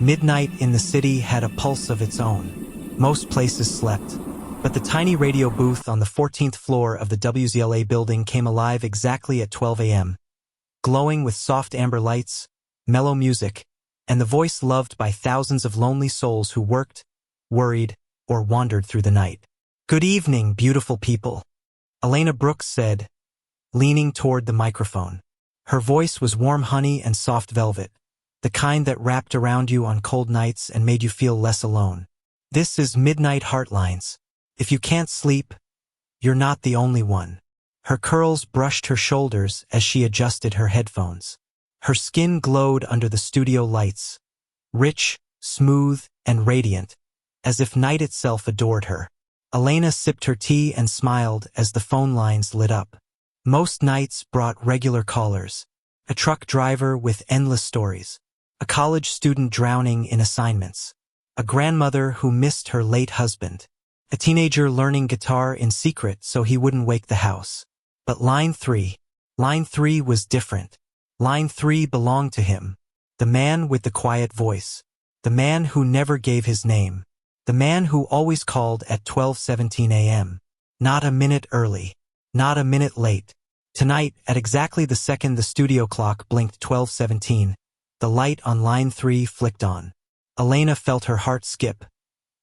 Midnight in the city had a pulse of its own. Most places slept, but the tiny radio booth on the 14th floor of the WZLA building came alive exactly at 12 a.m., glowing with soft amber lights, mellow music, and the voice loved by thousands of lonely souls who worked, worried, or wandered through the night. "Good evening, beautiful people," Elena Brooks said, leaning toward the microphone. Her voice was warm honey and soft velvet, the kind that wrapped around you on cold nights and made you feel less alone. "This is Midnight Heartlines. If you can't sleep, you're not the only one." Her curls brushed her shoulders as she adjusted her headphones. Her skin glowed under the studio lights, rich, smooth, and radiant, as if night itself adored her. Elena sipped her tea and smiled as the phone lines lit up. Most nights brought regular callers, a truck driver with endless stories, a college student drowning in assignments, a grandmother who missed her late husband, a teenager learning guitar in secret so he wouldn't wake the house. But line 3 was different. Line 3 belonged to him, the man with the quiet voice, the man who never gave his name, the man who always called at 12:17 a.m., not a minute early, not a minute late. Tonight, at exactly the second the studio clock blinked 12:17, the light on line 3 flicked on. Elena felt her heart skip,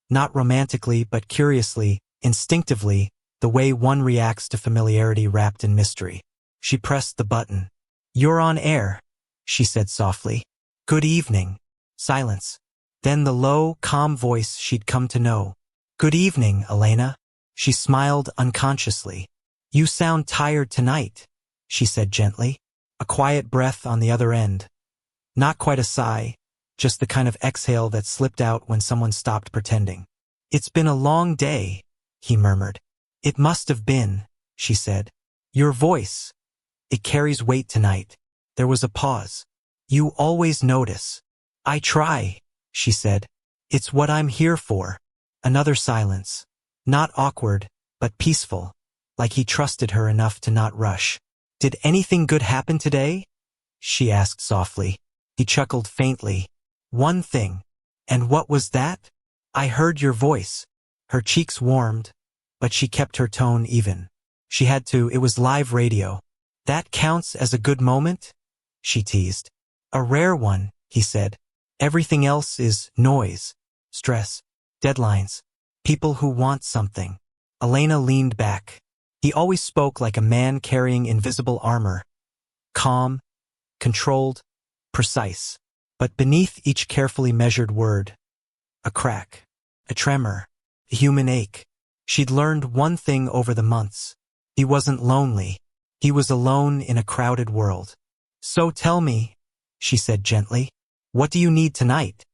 not romantically but curiously, instinctively, the way one reacts to familiarity wrapped in mystery. She pressed the button. "You're on air," she said softly. "Good evening." Silence. Then the low, calm voice she'd come to know. "Good evening, Elena." She smiled unconsciously. "You sound tired tonight," she said gently. A quiet breath on the other end. Not quite a sigh, just the kind of exhale that slipped out when someone stopped pretending. "It's been a long day," he murmured. "It must have been," she said. "Your voice, it carries weight tonight." There was a pause. "You always notice." "I try," she said. "It's what I'm here for." Another silence. Not awkward, but peaceful, like he trusted her enough to not rush. "Did anything good happen today?" she asked softly. He chuckled faintly. "One thing." "And what was that?" "I heard your voice." Her cheeks warmed, but she kept her tone even. She had to, it was live radio. "That counts as a good moment?" she teased. "A rare one," he said. "Everything else is noise, stress, deadlines, people who want something." Elena leaned back. He always spoke like a man carrying invisible armor. Calm, controlled, precise. But beneath each carefully measured word, a crack, a tremor, a human ache. She'd learned one thing over the months. He wasn't lonely. He was alone in a crowded world. "So tell me," she said gently, "what do you need tonight?"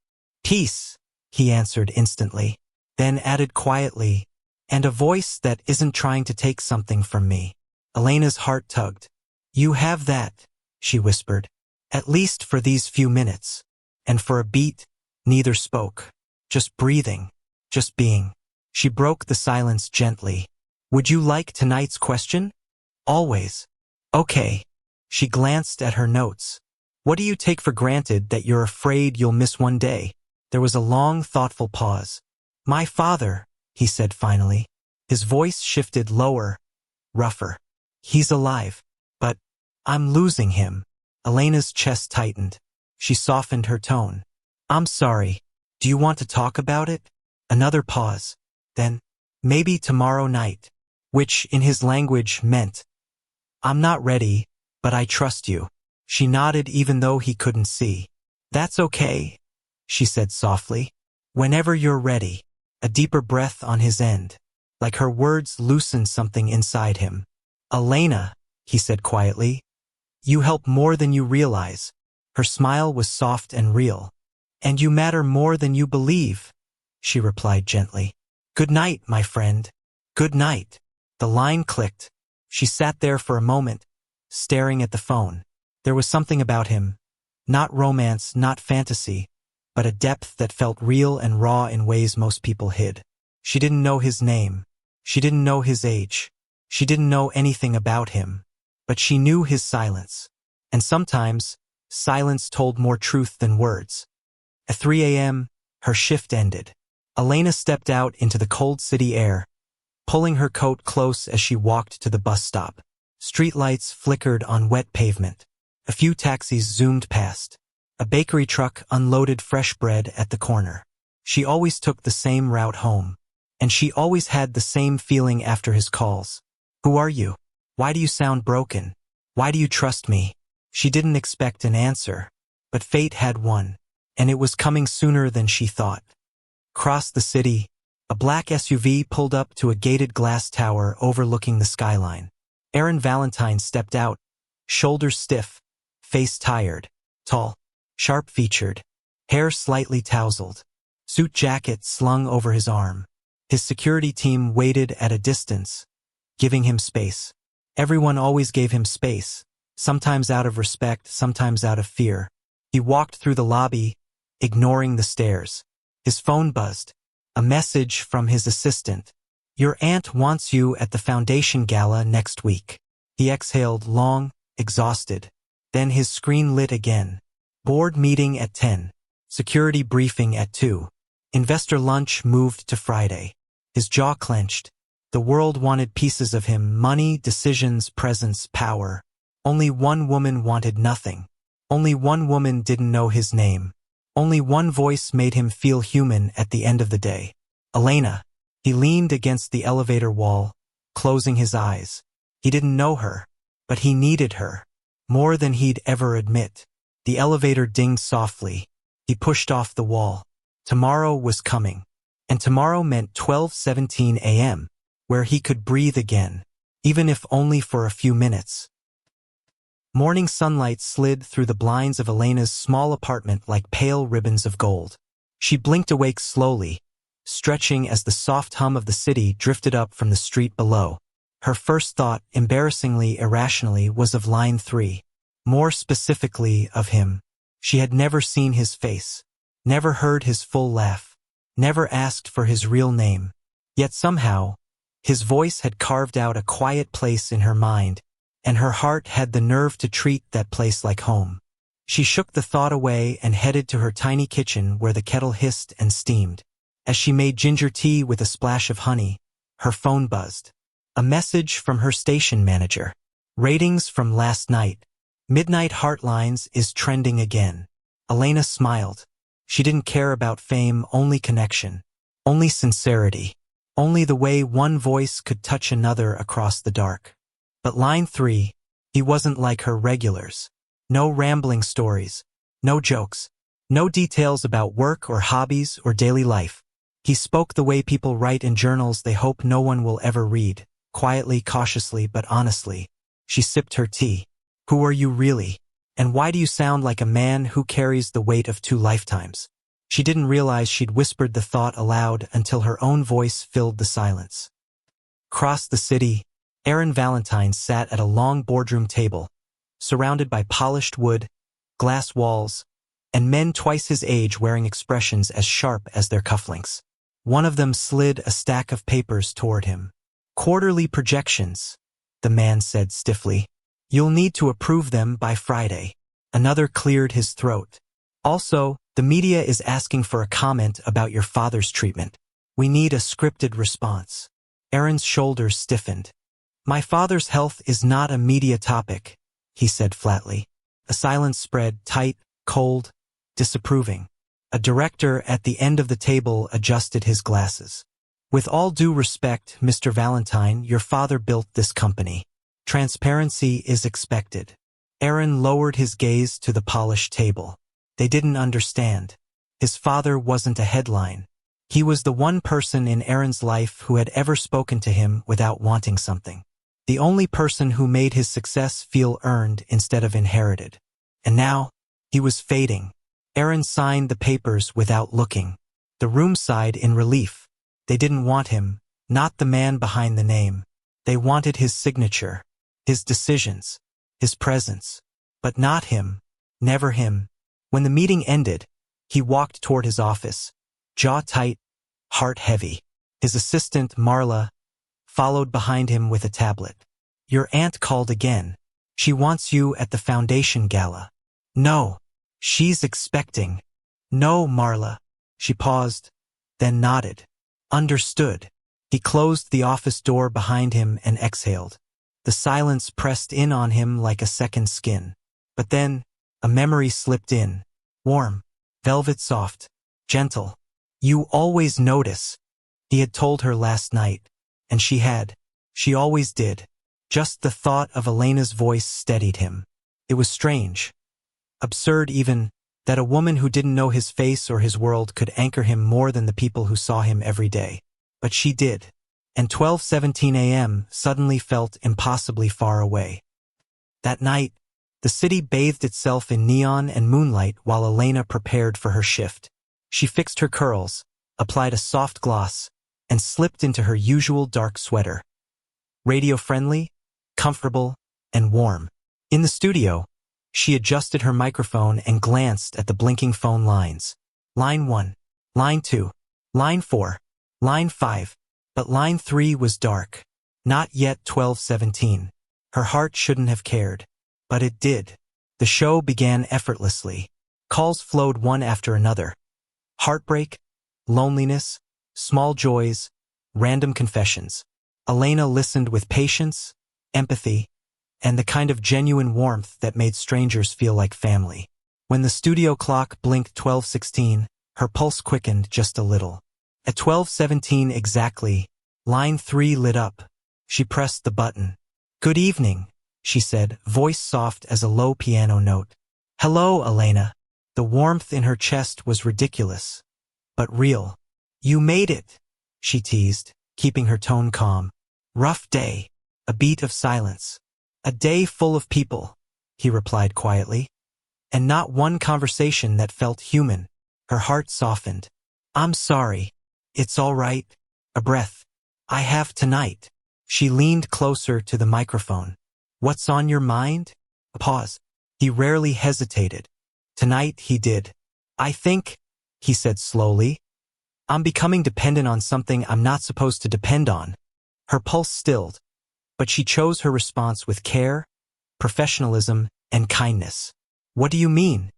"Peace," he answered instantly, then added quietly, "and a voice that isn't trying to take something from me." Elena's heart tugged. "You have that," she whispered, "at least for these few minutes." And for a beat, neither spoke. Just breathing, just being. She broke the silence gently. "Would you like tonight's question?" "Always." "Okay." She glanced at her notes. "What do you take for granted that you're afraid you'll miss one day?" There was a long, thoughtful pause. "My father," he said finally. His voice shifted lower, rougher. "He's alive. But I'm losing him." Elena's chest tightened. She softened her tone. "I'm sorry. Do you want to talk about it?" Another pause. Then, "Maybe tomorrow night," which in his language meant, "I'm not ready, but I trust you." She nodded even though he couldn't see. "That's okay," she said softly. "Whenever you're ready." A deeper breath on his end, like her words loosened something inside him. "Elena," he said quietly, "you help more than you realize." Her smile was soft and real. "And you matter more than you believe," she replied gently. "Good night, my friend." "Good night." The line clicked. She sat there for a moment, staring at the phone. There was something about him, not romance, not fantasy, but a depth that felt real and raw in ways most people hid. She didn't know his name. She didn't know his age. She didn't know anything about him. But she knew his silence. And sometimes, silence told more truth than words. At 3 a.m., her shift ended. Elena stepped out into the cold city air, pulling her coat close as she walked to the bus stop. Streetlights flickered on wet pavement. A few taxis zoomed past. A bakery truck unloaded fresh bread at the corner. She always took the same route home. And she always had the same feeling after his calls. Who are you? Why do you sound broken? Why do you trust me? She didn't expect an answer. But fate had won. And it was coming sooner than she thought. Across the city, a black SUV pulled up to a gated glass tower overlooking the skyline. Aaron Valentine stepped out, shoulders stiff, face tired, tall, sharp-featured, hair slightly tousled, suit jacket slung over his arm. His security team waited at a distance, giving him space. Everyone always gave him space, sometimes out of respect, sometimes out of fear. He walked through the lobby, ignoring the stares. His phone buzzed. A message from his assistant. Your aunt wants you at the foundation gala next week. He exhaled long, exhausted. Then his screen lit again. Board meeting at 10. Security briefing at 2. Investor lunch moved to Friday. His jaw clenched. The world wanted pieces of him, money, decisions, presence, power. Only one woman wanted nothing. Only one woman didn't know his name. Only one voice made him feel human at the end of the day. Elena. He leaned against the elevator wall, closing his eyes. He didn't know her, but he needed her. More than he'd ever admit. The elevator dinged softly. He pushed off the wall. Tomorrow was coming. And tomorrow meant 12:17 a.m., where he could breathe again, even if only for a few minutes. Morning sunlight slid through the blinds of Elena's small apartment like pale ribbons of gold. She blinked awake slowly, stretching as the soft hum of the city drifted up from the street below. Her first thought, embarrassingly irrationally, was of line 3. More specifically, of him. She had never seen his face, never heard his full laugh, never asked for his real name. Yet somehow, his voice had carved out a quiet place in her mind, and her heart had the nerve to treat that place like home. She shook the thought away and headed to her tiny kitchen where the kettle hissed and steamed. As she made ginger tea with a splash of honey, her phone buzzed. A message from her station manager. Ratings from last night. Midnight Heartlines is trending again. Elena smiled. She didn't care about fame, only connection. Only sincerity. Only the way one voice could touch another across the dark. But line 3, he wasn't like her regulars. No rambling stories. No jokes. No details about work or hobbies or daily life. He spoke the way people write in journals they hope no one will ever read, quietly, cautiously, but honestly. She sipped her tea. Who are you really? And why do you sound like a man who carries the weight of 2 lifetimes? She didn't realize she'd whispered the thought aloud until her own voice filled the silence. Across the city, Aaron Valentine sat at a long boardroom table, surrounded by polished wood, glass walls, and men twice his age wearing expressions as sharp as their cufflinks. One of them slid a stack of papers toward him. Quarterly projections, the man said stiffly. You'll need to approve them by Friday. Another cleared his throat. Also, the media is asking for a comment about your father's treatment. We need a scripted response. Aaron's shoulders stiffened. My father's health is not a media topic, he said flatly. A silence spread, tight, cold, disapproving. A director at the end of the table adjusted his glasses. With all due respect, Mr. Valentine, your father built this company. Transparency is expected. Aaron lowered his gaze to the polished table. They didn't understand. His father wasn't a headline. He was the one person in Aaron's life who had ever spoken to him without wanting something. The only person who made his success feel earned instead of inherited. And now, he was fading. Aaron signed the papers without looking. The room sighed in relief. They didn't want him, not the man behind the name. They wanted his signature, his decisions, his presence. But not him, never him. When the meeting ended, he walked toward his office, jaw tight, heart heavy. His assistant, Marla, followed behind him with a tablet. Your aunt called again. She wants you at the foundation gala. No, she's expecting. No, Marla. She paused, then nodded. Understood. He closed the office door behind him and exhaled. The silence pressed in on him like a second skin. But then, a memory slipped in. Warm, velvet soft, gentle. You always notice. He had told her last night. And she had. She always did. Just the thought of Elena's voice steadied him. It was strange. Absurd even, that a woman who didn't know his face or his world could anchor him more than the people who saw him every day. But she did. And 12:17 a.m. suddenly felt impossibly far away. That night, the city bathed itself in neon and moonlight while Elena prepared for her shift. She fixed her curls, applied a soft gloss, and slipped into her usual dark sweater. Radio-friendly, comfortable, and warm. In the studio, she adjusted her microphone and glanced at the blinking phone lines. Line 1, Line 2, Line 4, Line 5, but Line 3 was dark. Not yet 12:17. Her heart shouldn't have cared. But it did. The show began effortlessly. Calls flowed one after another. Heartbreak, loneliness, small joys, random confessions. Elena listened with patience, empathy, and the kind of genuine warmth that made strangers feel like family. When the studio clock blinked 12:16, her pulse quickened just a little. At 12:17 exactly, Line 3 lit up. She pressed the button. Good evening, she said, voice soft as a low piano note. Hello, Elena. The warmth in her chest was ridiculous, but real. You made it, she teased, keeping her tone calm. Rough day. A beat of silence. A day full of people, he replied quietly. And not one conversation that felt human. Her heart softened. I'm sorry. It's all right. A breath. I have tonight. She leaned closer to the microphone. What's on your mind? A pause. He rarely hesitated. Tonight he did. I think, he said slowly, I'm becoming dependent on something I'm not supposed to depend on. Her pulse stilled, but she chose her response with care, professionalism, and kindness. What do you mean?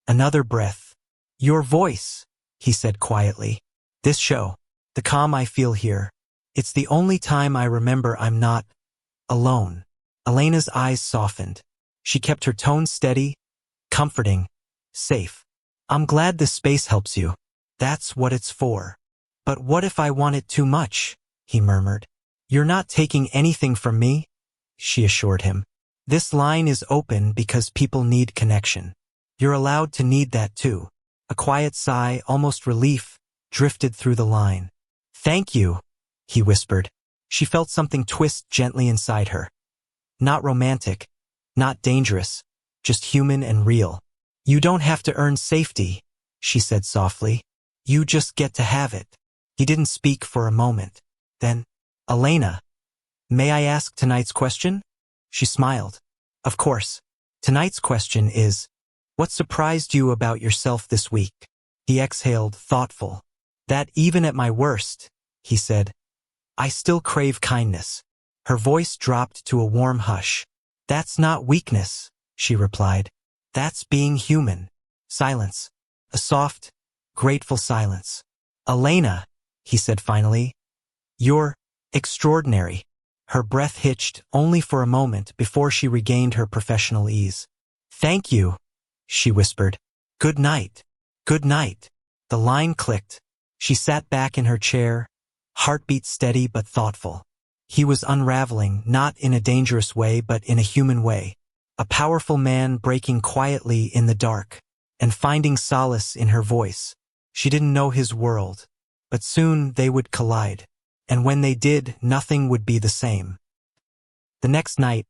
Another breath. Your voice, he said quietly. This show, the calm I feel here, it's the only time I remember I'm not alone. Elena's eyes softened. She kept her tone steady, comforting, safe. I'm glad this space helps you. That's what it's for. But what if I want it too much? He murmured. You're not taking anything from me, she assured him. This line is open because people need connection. You're allowed to need that too. A quiet sigh, almost relief, drifted through the line. Thank you, he whispered. She felt something twist gently inside her. Not romantic, not dangerous, just human and real. You don't have to earn safety, she said softly. You just get to have it. He didn't speak for a moment. Then, Elena, may I ask tonight's question? She smiled. Of course. Tonight's question is, what surprised you about yourself this week? He exhaled, thoughtful. That even at my worst, he said, I still crave kindness. Her voice dropped to a warm hush. That's not weakness, she replied. That's being human. Silence. A soft, grateful silence. Elena, he said finally, you're extraordinary. Her breath hitched only for a moment before she regained her professional ease. Thank you, she whispered. Good night. Good night. The line clicked. She sat back in her chair, heartbeat steady but thoughtful. He was unraveling, not in a dangerous way but in a human way. A powerful man breaking quietly in the dark, and finding solace in her voice. She didn't know his world, but soon they would collide. And when they did, nothing would be the same. The next night,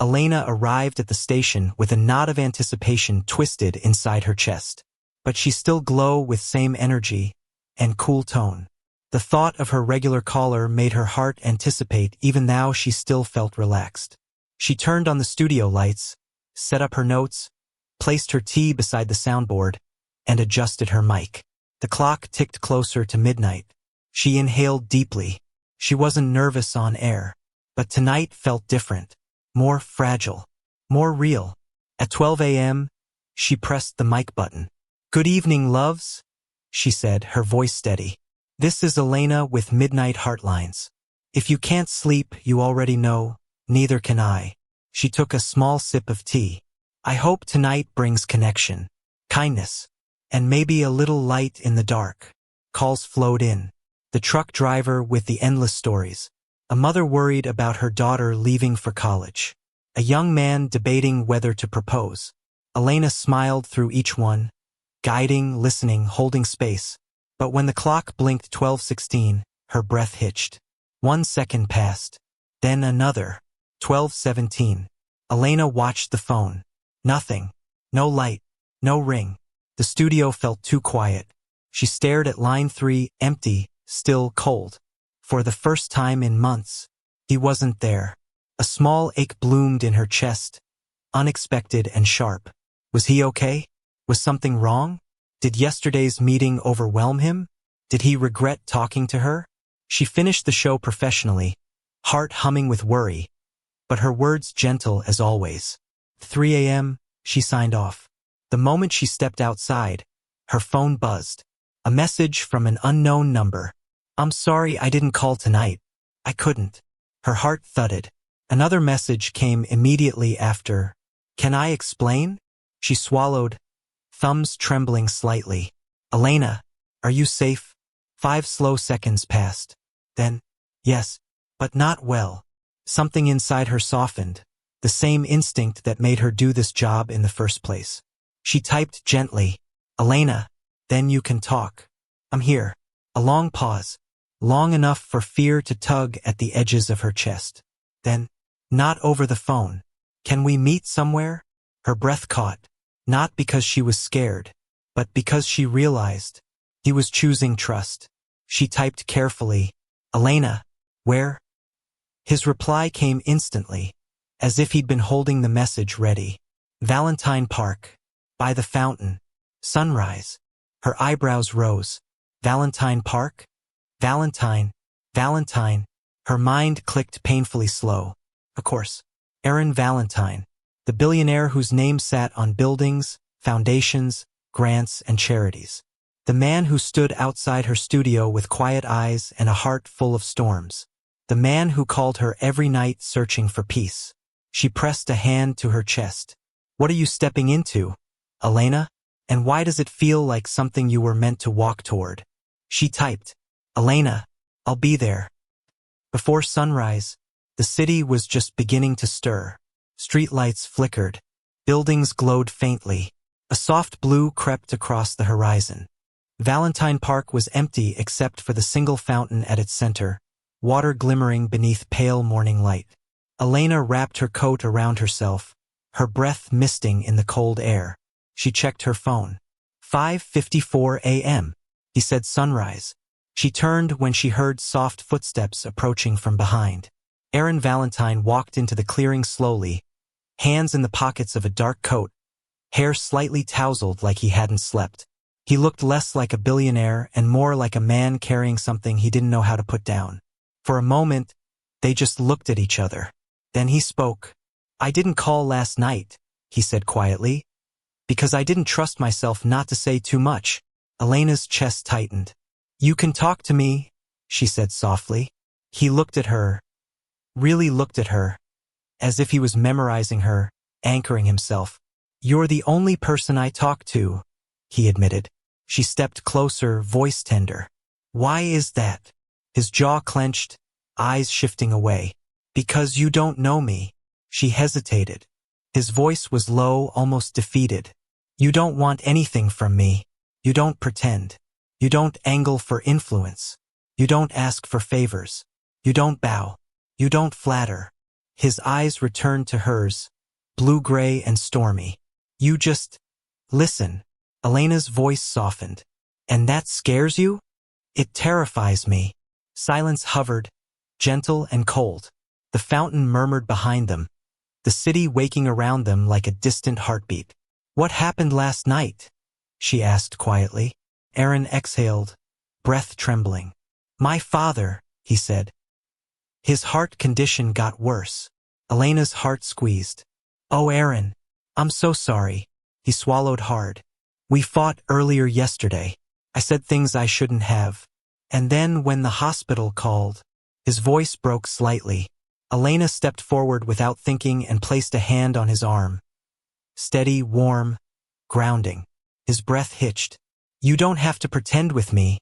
Elena arrived at the station with a knot of anticipation twisted inside her chest. But she still glowed with same energy and cool tone. The thought of her regular caller made her heart anticipate even though she still felt relaxed. She turned on the studio lights, set up her notes, placed her tea beside the soundboard, and adjusted her mic. The clock ticked closer to midnight. She inhaled deeply. She wasn't nervous on air, but tonight felt different, more fragile, more real. At 12 a.m., she pressed the mic button. "Good evening, loves," she said, her voice steady. "This is Elena with Midnight Heartlines. If you can't sleep, you already know, neither can I." She took a small sip of tea. "I hope tonight brings connection, kindness, and maybe a little light in the dark." Calls flowed in. The truck driver with the endless stories. A mother worried about her daughter leaving for college. A young man debating whether to propose. Elena smiled through each one, guiding, listening, holding space. But when the clock blinked 12:16, her breath hitched. 1 second passed. Then another. 12:17. Elena watched the phone. Nothing. No light. No ring. The studio felt too quiet. She stared at line 3, empty, still cold. For the first time in months, he wasn't there. A small ache bloomed in her chest, unexpected and sharp. Was he okay? Was something wrong? Did yesterday's meeting overwhelm him? Did he regret talking to her? She finished the show professionally, heart humming with worry, but her words gentle as always. 3 a.m., she signed off. The moment she stepped outside, her phone buzzed. A message from an unknown number. "I'm sorry I didn't call tonight. I couldn't." Her heart thudded. Another message came immediately after. "Can I explain?" She swallowed, thumbs trembling slightly. "Elena, are you safe?" 5 slow seconds passed. Then, "Yes, but not well." Something inside her softened, the same instinct that made her do this job in the first place. She typed gently, "Elena, then you can talk. I'm here." A long pause, long enough for fear to tug at the edges of her chest. Then, "Not over the phone. Can we meet somewhere?" Her breath caught, not because she was scared, but because she realized he was choosing trust. She typed carefully, "Elena, where?" His reply came instantly, as if he'd been holding the message ready. "Valentine Park. By the fountain. Sunrise." Her eyebrows rose. "Valentine Park? Valentine, Valentine." Her mind clicked painfully slow. Of course, Aaron Valentine, the billionaire whose name sat on buildings, foundations, grants, and charities. The man who stood outside her studio with quiet eyes and a heart full of storms. The man who called her every night searching for peace. She pressed a hand to her chest. "What are you stepping into, Elena? And why does it feel like something you were meant to walk toward?" She typed, "Elena, I'll be there." Before sunrise, the city was just beginning to stir. Streetlights flickered. Buildings glowed faintly. A soft blue crept across the horizon. Valentine Park was empty except for the single fountain at its center, water glimmering beneath pale morning light. Elena wrapped her coat around herself, her breath misting in the cold air. She checked her phone. 5:54 a.m. He said sunrise. She turned when she heard soft footsteps approaching from behind. Aaron Valentine walked into the clearing slowly, hands in the pockets of a dark coat, hair slightly tousled like he hadn't slept. He looked less like a billionaire and more like a man carrying something he didn't know how to put down. For a moment, they just looked at each other. Then he spoke. "I didn't call last night," he said quietly, "because I didn't trust myself not to say too much." Elena's chest tightened. "You can talk to me," she said softly. He looked at her, really looked at her, as if he was memorizing her, anchoring himself. "You're the only person I talk to," he admitted. She stepped closer, voice tender. "Why is that?" His jaw clenched, eyes shifting away. "Because you don't know me." She hesitated. His voice was low, almost defeated. "You don't want anything from me. You don't pretend. You don't angle for influence. You don't ask for favors. You don't bow. You don't flatter." His eyes returned to hers, blue-gray and stormy. "You just listen." Elena's voice softened. "And that scares you?" "It terrifies me." Silence hovered, gentle and cold. The fountain murmured behind them, the city waking around them like a distant heartbeat. "What happened last night?" she asked quietly. Aaron exhaled, breath trembling. "My father," he said. His heart condition got worse. Elena's heart squeezed. "Oh, Aaron, I'm so sorry." He swallowed hard. We fought earlier yesterday. I said things I shouldn't have. And then when the hospital called, his voice broke slightly. Elena stepped forward without thinking and placed a hand on his arm. Steady, warm, grounding. His breath hitched. You don't have to pretend with me,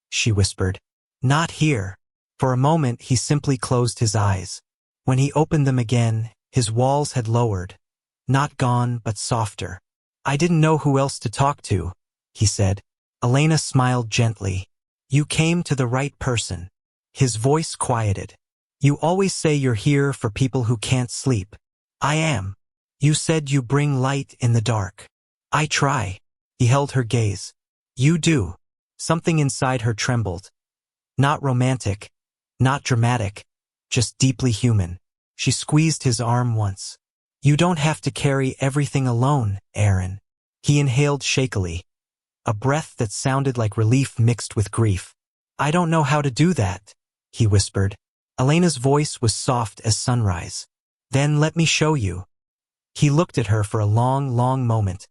she whispered. Not here. For a moment he simply closed his eyes. When he opened them again, his walls had lowered. Not gone, but softer. I didn't know who else to talk to, he said. Elena smiled gently. You came to the right person. His voice quieted. You always say you're here for people who can't sleep. I am. You said you bring light in the dark. I try. He held her gaze. You do. Something inside her trembled. Not romantic, not dramatic, just deeply human. She squeezed his arm once. You don't have to carry everything alone, Aaron. He inhaled shakily, a breath that sounded like relief mixed with grief. I don't know how to do that, he whispered. Elena's voice was soft as sunrise. Then let me show you. He looked at her for a long, long moment.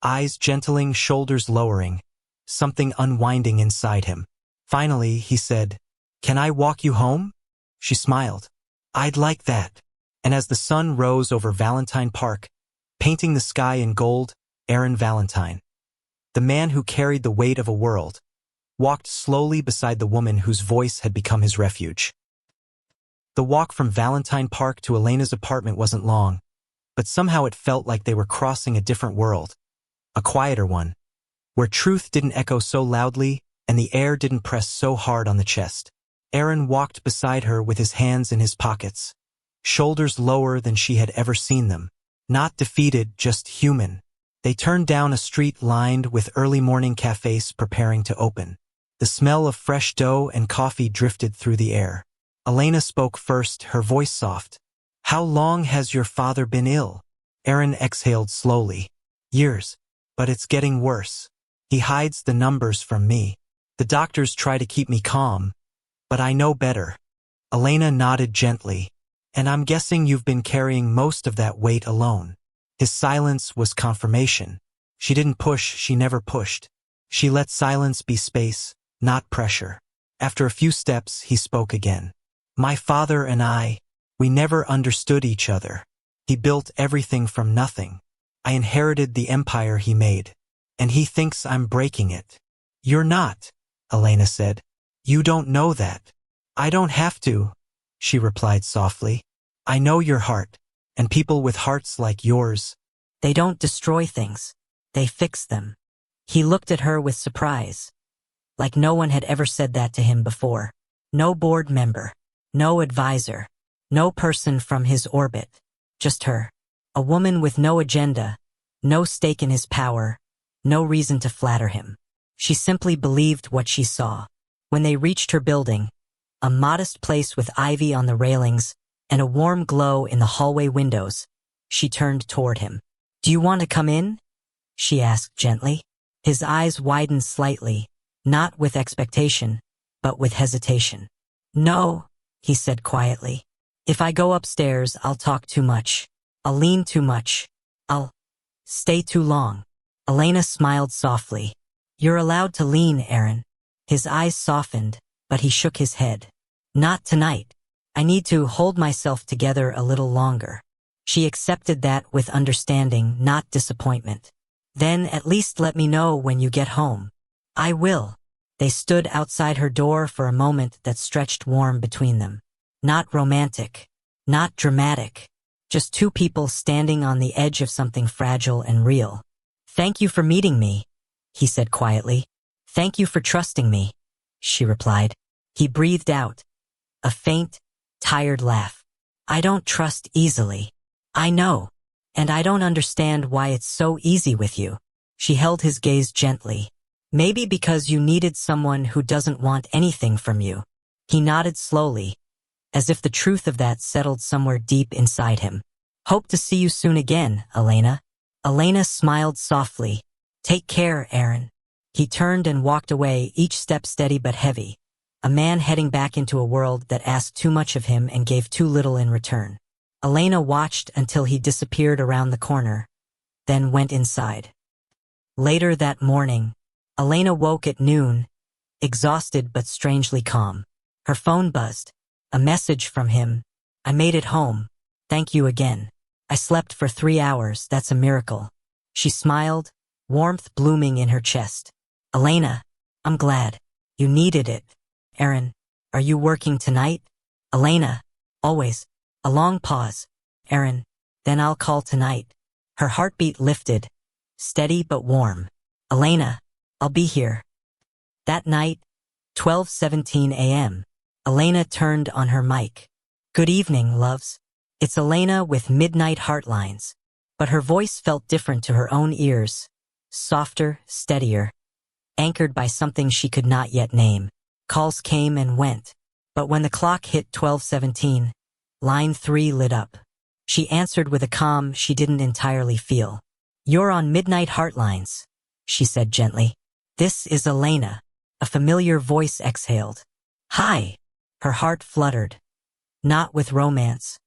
Eyes gentling, shoulders lowering, something unwinding inside him. Finally, he said, Can I walk you home? She smiled. I'd like that. And as the sun rose over Valentine Park, painting the sky in gold, Aaron Valentine, the man who carried the weight of a world, walked slowly beside the woman whose voice had become his refuge. The walk from Valentine Park to Elena's apartment wasn't long, but somehow it felt like they were crossing a different world, a quieter one, where truth didn't echo so loudly and the air didn't press so hard on the chest. Aaron walked beside her with his hands in his pockets, shoulders lower than she had ever seen them. Not defeated, just human. They turned down a street lined with early morning cafes preparing to open. The smell of fresh dough and coffee drifted through the air. Elena spoke first, her voice soft. How long has your father been ill? Aaron exhaled slowly. Years. But it's getting worse. He hides the numbers from me. The doctors try to keep me calm, but I know better. Elena nodded gently. And I'm guessing you've been carrying most of that weight alone. His silence was confirmation. She didn't push, she never pushed. She let silence be space, not pressure. After a few steps, he spoke again. My father and I, we never understood each other. He built everything from nothing. I inherited the empire he made, and he thinks I'm breaking it. You're not, Elena said. You don't know that. I don't have to, she replied softly. I know your heart, and people with hearts like yours. They don't destroy things. They fix them. He looked at her with surprise, like no one had ever said that to him before. No board member, no advisor, no person from his orbit, just her. A woman with no agenda, no stake in his power, no reason to flatter him. She simply believed what she saw. When they reached her building, a modest place with ivy on the railings and a warm glow in the hallway windows, she turned toward him. Do you want to come in? She asked gently. His eyes widened slightly, not with expectation, but with hesitation. No, he said quietly. If I go upstairs, I'll talk too much. I'll lean too much. I'll stay too long. Elena smiled softly. You're allowed to lean, Aaron. His eyes softened, but he shook his head. Not tonight. I need to hold myself together a little longer. She accepted that with understanding, not disappointment. Then at least let me know when you get home. I will. They stood outside her door for a moment that stretched warm between them. Not romantic, not dramatic, just two people standing on the edge of something fragile and real. Thank you for meeting me, he said quietly. Thank you for trusting me, she replied. He breathed out, a faint, tired laugh. I don't trust easily. I know, and I don't understand why it's so easy with you. She held his gaze gently. Maybe because you needed someone who doesn't want anything from you. He nodded slowly, as if the truth of that settled somewhere deep inside him. Hope to see you soon again, Elena. Elena smiled softly. Take care, Aaron. He turned and walked away, each step steady but heavy. A man heading back into a world that asked too much of him and gave too little in return. Elena watched until he disappeared around the corner, then went inside. Later that morning, Elena woke at noon, exhausted but strangely calm. Her phone buzzed. A message from him. I made it home. Thank you again. I slept for 3 hours, that's a miracle. She smiled, warmth blooming in her chest. Elena, I'm glad. You needed it. Aaron, are you working tonight? Elena, always. A long pause. Aaron, then I'll call tonight. Her heartbeat lifted, steady but warm. Elena, I'll be here. That night, 12:17 a.m., Elena turned on her mic. Good evening, loves. It's Elena with Midnight Heartlines. But her voice felt different to her own ears. Softer, steadier, anchored by something she could not yet name. Calls came and went. But when the clock hit 12:17, line 3 lit up. She answered with a calm she didn't entirely feel. You're on Midnight Heartlines, she said gently. This is Elena. A familiar voice exhaled. Hi. Her heart fluttered. Not with romance,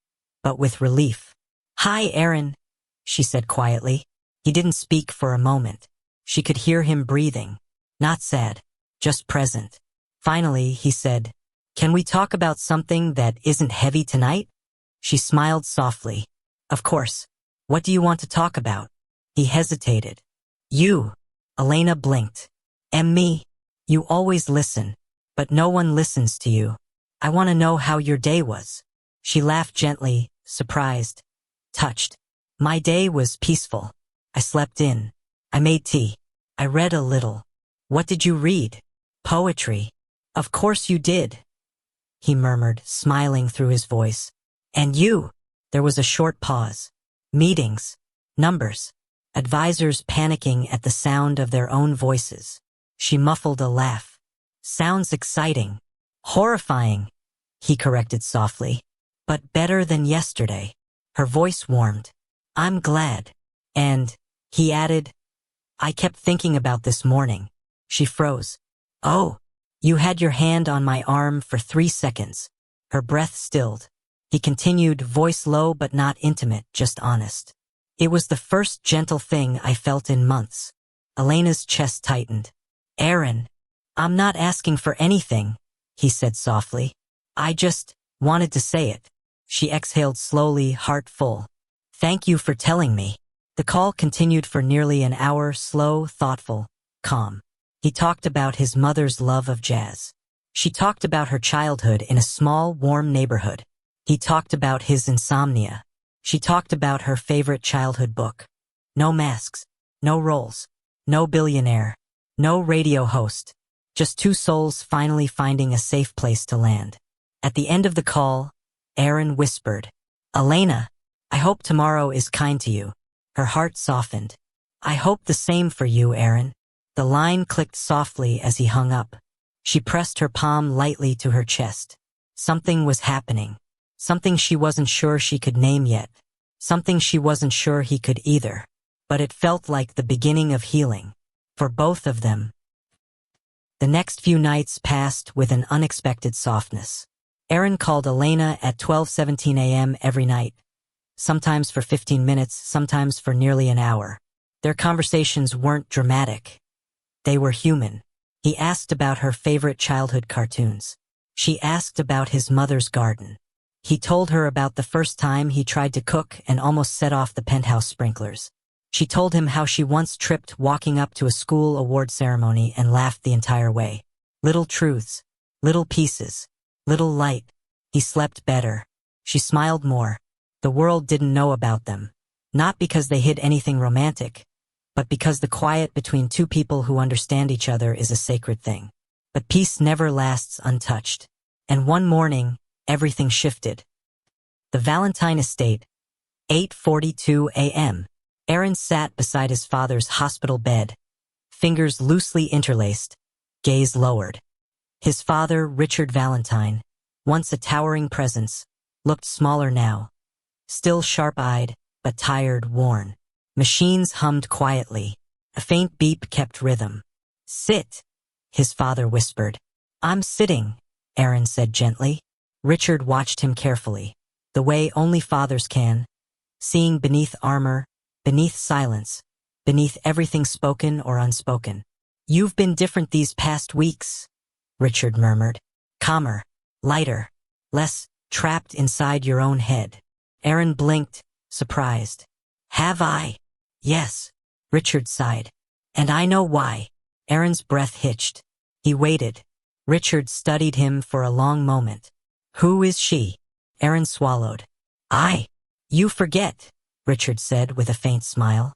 but with relief. Hi, Aaron, she said quietly. He didn't speak for a moment. She could hear him breathing. Not sad, just present. Finally, he said, Can we talk about something that isn't heavy tonight? She smiled softly. Of course. What do you want to talk about? He hesitated. You. Elena blinked. And me. You always listen, but no one listens to you. I want to know how your day was. She laughed gently, surprised, touched. My day was peaceful. I slept in. I made tea. I read a little. What did you read? Poetry. Of course you did, he murmured, smiling through his voice. And you? There was a short pause. Meetings. Numbers. Advisors panicking at the sound of their own voices. She muffled a laugh. Sounds exciting. Horrifying, he corrected softly. But better than yesterday. Her voice warmed. I'm glad. And, he added, I kept thinking about this morning. She froze. Oh, you had your hand on my arm for 3 seconds. Her breath stilled. He continued, voice low but not intimate, just honest. It was the first gentle thing I felt in months. Elena's chest tightened. Aaron, I'm not asking for anything, he said softly. I just wanted to say it. She exhaled slowly, heart full. Thank you for telling me. The call continued for nearly an hour, slow, thoughtful, calm. He talked about his mother's love of jazz. She talked about her childhood in a small, warm neighborhood. He talked about his insomnia. She talked about her favorite childhood book. No masks, no roles, no billionaire, no radio host. Just two souls finally finding a safe place to land. At the end of the call, Aaron whispered, Elena, I hope tomorrow is kind to you. Her heart softened. I hope the same for you, Aaron. The line clicked softly as he hung up. She pressed her palm lightly to her chest. Something was happening. Something she wasn't sure she could name yet. Something she wasn't sure he could either. But it felt like the beginning of healing. For both of them. The next few nights passed with an unexpected softness. Aaron called Elena at 12:17 a.m. every night. Sometimes for 15 minutes, sometimes for nearly an hour. Their conversations weren't dramatic. They were human. He asked about her favorite childhood cartoons. She asked about his mother's garden. He told her about the first time he tried to cook and almost set off the penthouse sprinklers. She told him how she once tripped walking up to a school award ceremony and laughed the entire way. Little truths, little pieces, little light. He slept better. She smiled more. The world didn't know about them. Not because they hid anything romantic, but because the quiet between two people who understand each other is a sacred thing. But peace never lasts untouched. And one morning, everything shifted. The Valentine estate, 8:42 a.m. Aaron sat beside his father's hospital bed, fingers loosely interlaced, gaze lowered. His father, Richard Valentine, once a towering presence, looked smaller now. Still sharp-eyed, but tired, worn. Machines hummed quietly. A faint beep kept rhythm. Sit, his father whispered. I'm sitting, Aaron said gently. Richard watched him carefully, the way only fathers can, seeing beneath armor, beneath silence, beneath everything spoken or unspoken. "You've been different these past weeks," Richard murmured. "Calmer, lighter, less trapped inside your own head." Aaron blinked, surprised. "Have I?" "Yes," Richard sighed. "And I know why." Aaron's breath hitched. He waited. Richard studied him for a long moment. "Who is she?" Aaron swallowed. You forget," Richard said with a faint smile.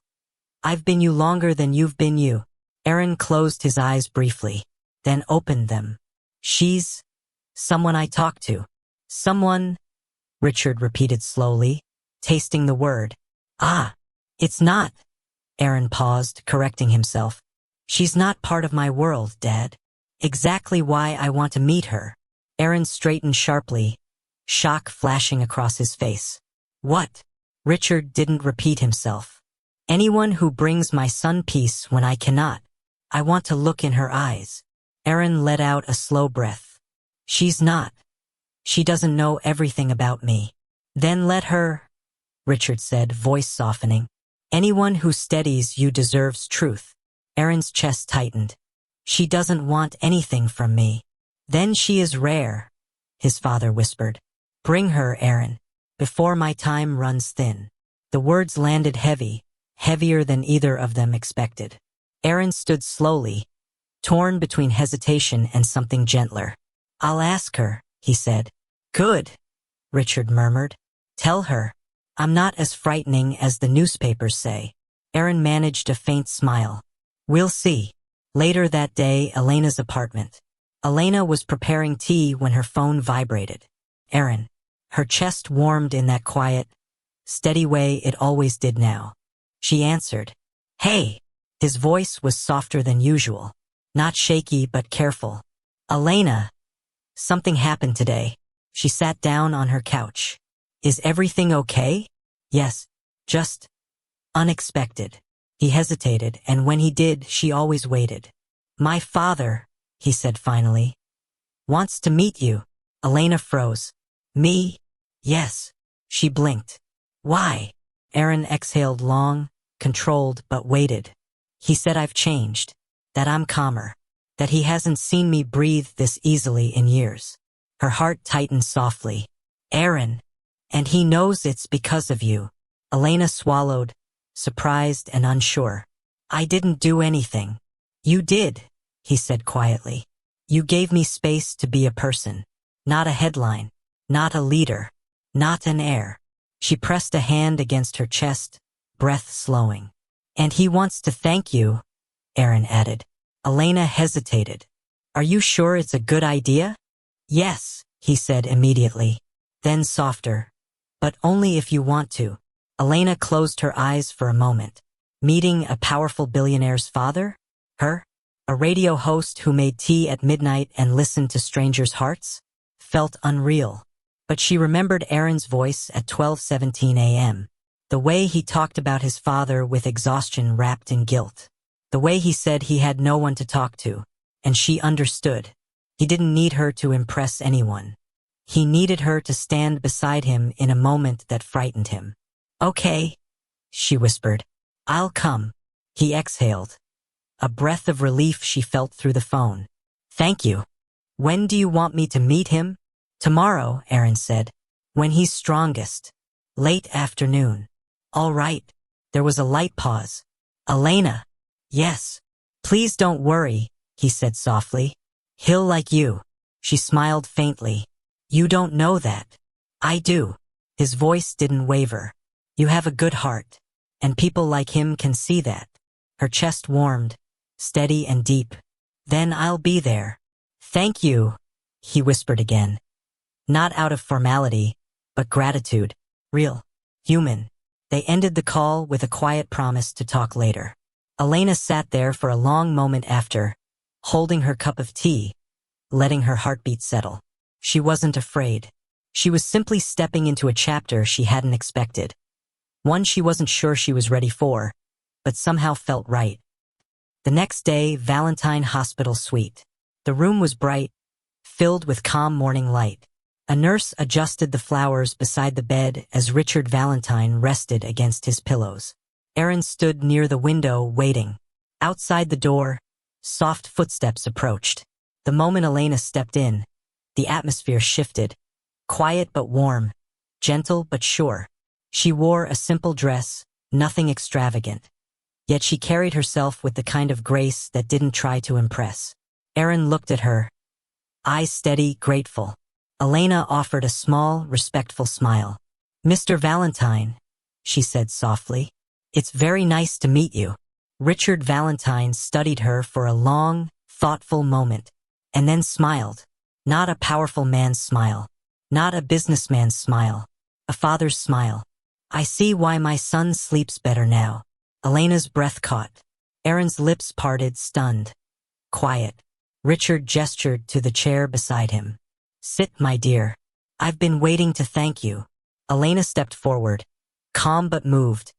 "I've been you longer than you've been you." Aaron closed his eyes briefly, then opened them. "She's someone I talk to." "Someone," Richard repeated slowly, tasting the word. It's not." Aaron paused, correcting himself. "She's not part of my world, Dad. Exactly why I want to meet her." Aaron straightened sharply, shock flashing across his face. "What?" Richard didn't repeat himself. "Anyone who brings my son peace when I cannot. I want to look in her eyes." Aaron let out a slow breath. "She's not. She doesn't know everything about me." "Then let her," Richard said, voice softening. "Anyone who steadies you deserves truth." Aaron's chest tightened. "She doesn't want anything from me." "Then she is rare," his father whispered. "Bring her, Aaron, before my time runs thin." The words landed heavy, heavier than either of them expected. Aaron stood slowly, torn between hesitation and something gentler. "I'll ask her," he said. "Good," Richard murmured. "Tell her I'm not as frightening as the newspapers say." Aaron managed a faint smile. "We'll see." Later that day, Elena's apartment. Elena was preparing tea when her phone vibrated. Aaron. Her chest warmed in that quiet, steady way it always did now. She answered. "Hey." His voice was softer than usual, not shaky but careful. "Elena, something happened today." She sat down on her couch. "Is everything okay?" "Yes, just unexpected." He hesitated, and when he did, she always waited. "My father," he said finally, "wants to meet you." Elena froze. "Me?" "Yes." She blinked. "Why?" Aaron exhaled long, controlled, but waited. "He said I've changed, that I'm calmer, that he hasn't seen me breathe this easily in years." Her heart tightened softly. "Aaron, and he knows it's because of you." Elena swallowed, surprised and unsure. "I didn't do anything." "You did," he said quietly. "You gave me space to be a person, not a headline, not a leader, not an heir." She pressed a hand against her chest, breath slowing. "And he wants to thank you," Aaron added. Elena hesitated. "Are you sure it's a good idea?" "Yes," he said immediately. Then softer. "But only if you want to." Elena closed her eyes for a moment. Meeting a powerful billionaire's father? Her? A radio host who made tea at midnight and listened to strangers' hearts? Felt unreal. But she remembered Aaron's voice at 12:17 a.m. The way he talked about his father with exhaustion wrapped in guilt. The way he said he had no one to talk to. And she understood. He didn't need her to impress anyone. He needed her to stand beside him in a moment that frightened him. "Okay," she whispered. "I'll come." He exhaled. A breath of relief she felt through the phone. "Thank you." "When do you want me to meet him?" "Tomorrow," Aaron said. "When he's strongest." "Late afternoon." "All right." There was a light pause. "Elena." "Yes." "Please don't worry," he said softly. "He'll like you." She smiled faintly. "You don't know that." "I do." His voice didn't waver. "You have a good heart, and people like him can see that." Her chest warmed, steady and deep. "Then I'll be there." "Thank you," he whispered again. Not out of formality, but gratitude. Real. Human. They ended the call with a quiet promise to talk later. Elena sat there for a long moment after, holding her cup of tea, letting her heartbeat settle. She wasn't afraid. She was simply stepping into a chapter she hadn't expected. One she wasn't sure she was ready for, but somehow felt right. The next day, Valentine Hospital Suite. The room was bright, filled with calm morning light. A nurse adjusted the flowers beside the bed as Richard Valentine rested against his pillows. Aaron stood near the window, waiting. Outside the door, soft footsteps approached. The moment Elena stepped in, the atmosphere shifted. Quiet but warm, gentle but sure. She wore a simple dress, nothing extravagant. Yet she carried herself with the kind of grace that didn't try to impress. Aaron looked at her, eyes steady, grateful. Elena offered a small, respectful smile. "Mr. Valentine," she said softly, "it's very nice to meet you." Richard Valentine studied her for a long, thoughtful moment, and then smiled. Not a powerful man's smile, not a businessman's smile, a father's smile. "I see why my son sleeps better now." Elena's breath caught. Aaron's lips parted, stunned. "Quiet." Richard gestured to the chair beside him. "Sit, my dear. I've been waiting to thank you." Elena stepped forward, calm but moved,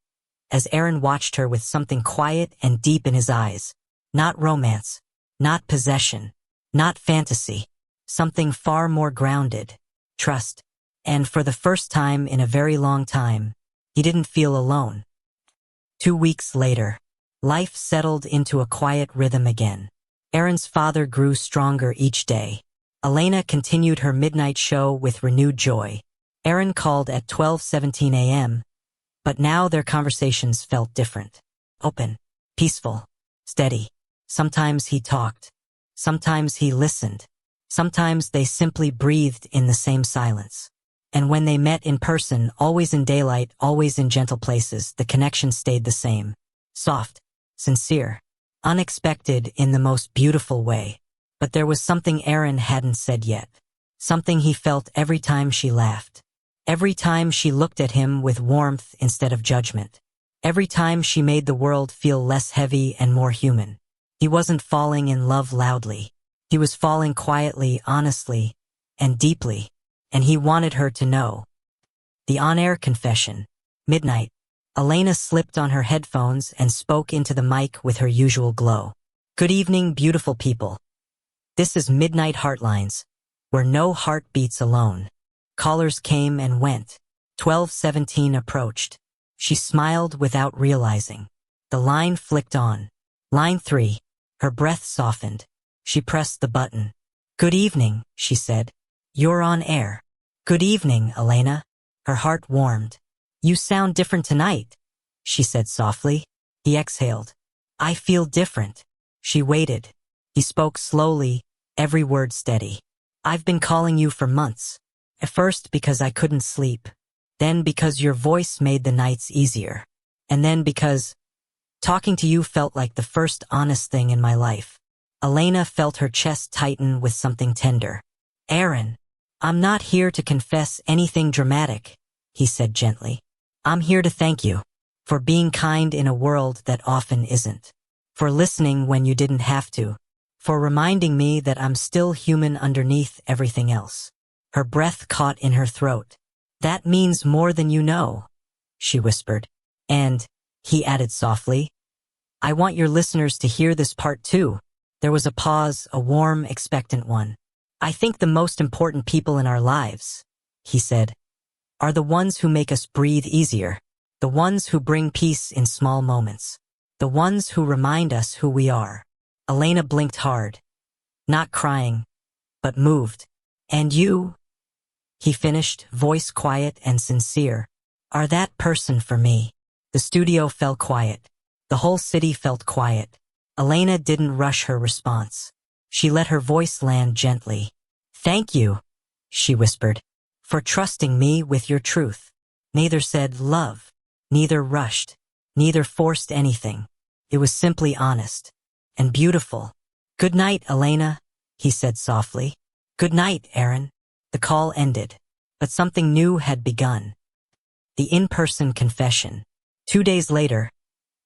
as Aaron watched her with something quiet and deep in his eyes. Not romance, not possession, not fantasy. Something far more grounded. Trust. And for the first time in a very long time, he didn't feel alone. 2 weeks later, life settled into a quiet rhythm again. Aaron's father grew stronger each day. Elena continued her midnight show with renewed joy. Aaron called at 12:17 a.m., but now their conversations felt different. Open, peaceful, steady. Sometimes he talked. Sometimes he listened. Sometimes they simply breathed in the same silence. And when they met in person, always in daylight, always in gentle places, the connection stayed the same. Soft, sincere, unexpected in the most beautiful way. But there was something Aaron hadn't said yet. Something he felt every time she laughed. Every time she looked at him with warmth instead of judgment. Every time she made the world feel less heavy and more human. He wasn't falling in love loudly. He was falling quietly, honestly, and deeply. And he wanted her to know. The on-air confession. Midnight. Elena slipped on her headphones and spoke into the mic with her usual glow. "Good evening, beautiful people. This is Midnight Heartlines, where no heart beats alone." Callers came and went. 12:17 approached. She smiled without realizing. The line flicked on. Line 3. Her breath softened. She pressed the button. "Good evening," she said. "You're on air." "Good evening, Elena." Her heart warmed. "You sound different tonight," she said softly. He exhaled. "I feel different." She waited. He spoke slowly, every word steady. "I've been calling you for months. At first because I couldn't sleep. Then because your voice made the nights easier. And then because talking to you felt like the first honest thing in my life." Elena felt her chest tighten with something tender. "Aaron, I'm not here to confess anything dramatic," he said gently. "I'm here to thank you for being kind in a world that often isn't, for listening when you didn't have to, for reminding me that I'm still human underneath everything else." Her breath caught in her throat. "That means more than you know," she whispered. "And," he added softly, "I want your listeners to hear this part too." There was a pause, a warm, expectant one. "I think the most important people in our lives," he said, "are the ones who make us breathe easier, the ones who bring peace in small moments, the ones who remind us who we are." Elena blinked hard, not crying, but moved. "And you," he finished, voice quiet and sincere, "are that person for me." The studio fell quiet. The whole city felt quiet. Elena didn't rush her response. She let her voice land gently. "Thank you," she whispered, "for trusting me with your truth." Neither said love, neither rushed, neither forced anything. It was simply honest and beautiful. "Good night, Elena," he said softly. "Good night, Aaron." The call ended, but something new had begun. The in-person confession. 2 days later,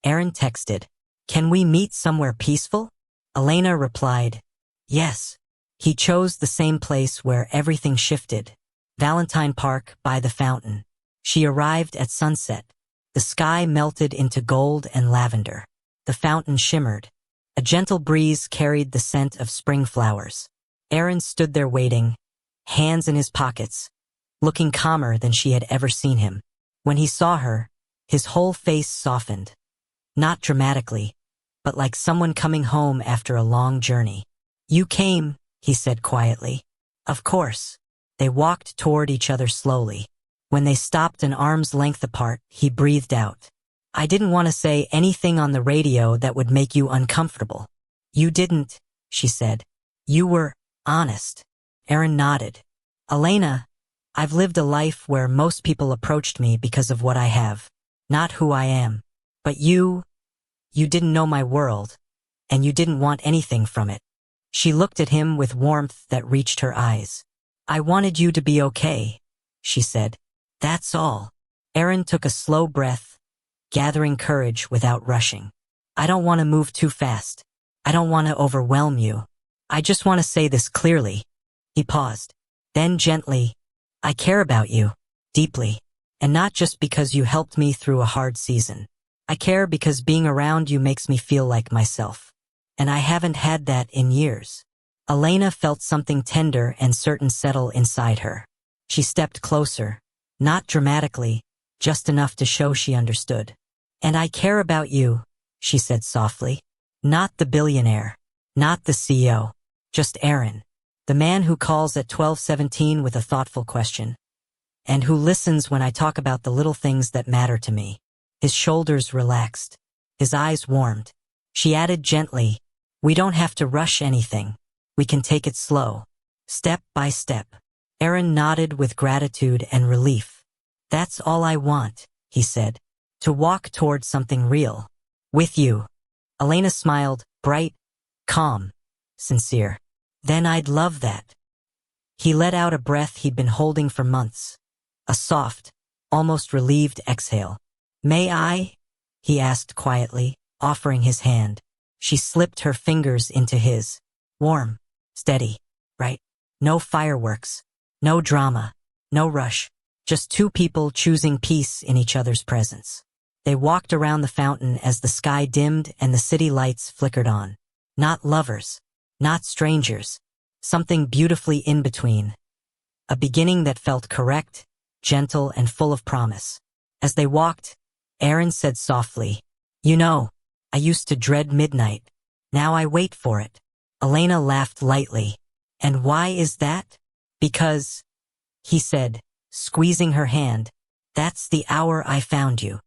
Aaron texted, "Can we meet somewhere peaceful?" Elena replied, "Yes." He chose the same place where everything shifted. Valentine Park by the fountain. She arrived at sunset. The sky melted into gold and lavender. The fountain shimmered. A gentle breeze carried the scent of spring flowers. Aaron stood there waiting, hands in his pockets, looking calmer than she had ever seen him. When he saw her, His whole face softened. Not dramatically, but like someone coming home after a long journey. "You came," he said quietly. "Of course." They walked toward each other slowly. When they stopped an arm's length apart, he breathed out. "I didn't want to say anything on the radio that would make you uncomfortable." "You didn't," she said. "You were honest." Aaron nodded. "Elena, I've lived a life where most people approached me because of what I have, not who I am. But you didn't know my world, and you didn't want anything from it." She looked at him with warmth that reached her eyes. "I wanted you to be okay," she said. "That's all." Aaron took a slow breath, gathering courage without rushing. "I don't want to move too fast. I don't want to overwhelm you. I just want to say this clearly." He paused. Then gently, "I care about you, deeply. And not just because you helped me through a hard season. I care because being around you makes me feel like myself. And I haven't had that in years." Elena felt something tender and certain settle inside her. She stepped closer, not dramatically, just enough to show she understood. "And I care about you," she said softly. "Not the billionaire, not the CEO, just Aaron, the man who calls at 12:17 with a thoughtful question, and who listens when I talk about the little things that matter to me." His shoulders relaxed. His eyes warmed. She added gently, "We don't have to rush anything. We can take it slow, step by step." Aaron nodded with gratitude and relief. "That's all I want," he said, "to walk toward something real. With you." Elena smiled, bright, calm, sincere. "Then I'd love that." He let out a breath he'd been holding for months. A soft, almost relieved exhale. "May I?" he asked quietly, offering his hand. She slipped her fingers into his. Warm, steady, right? No fireworks, no drama, no rush. Just two people choosing peace in each other's presence. They walked around the fountain as the sky dimmed and the city lights flickered on. Not lovers, not strangers. Something beautifully in between. A beginning that felt correct, gentle, and full of promise. As they walked, Aaron said softly, "You know, I used to dread midnight. Now I wait for it." Elena laughed lightly. "And why is that?" "Because," he said, squeezing her hand, "that's the hour I found you."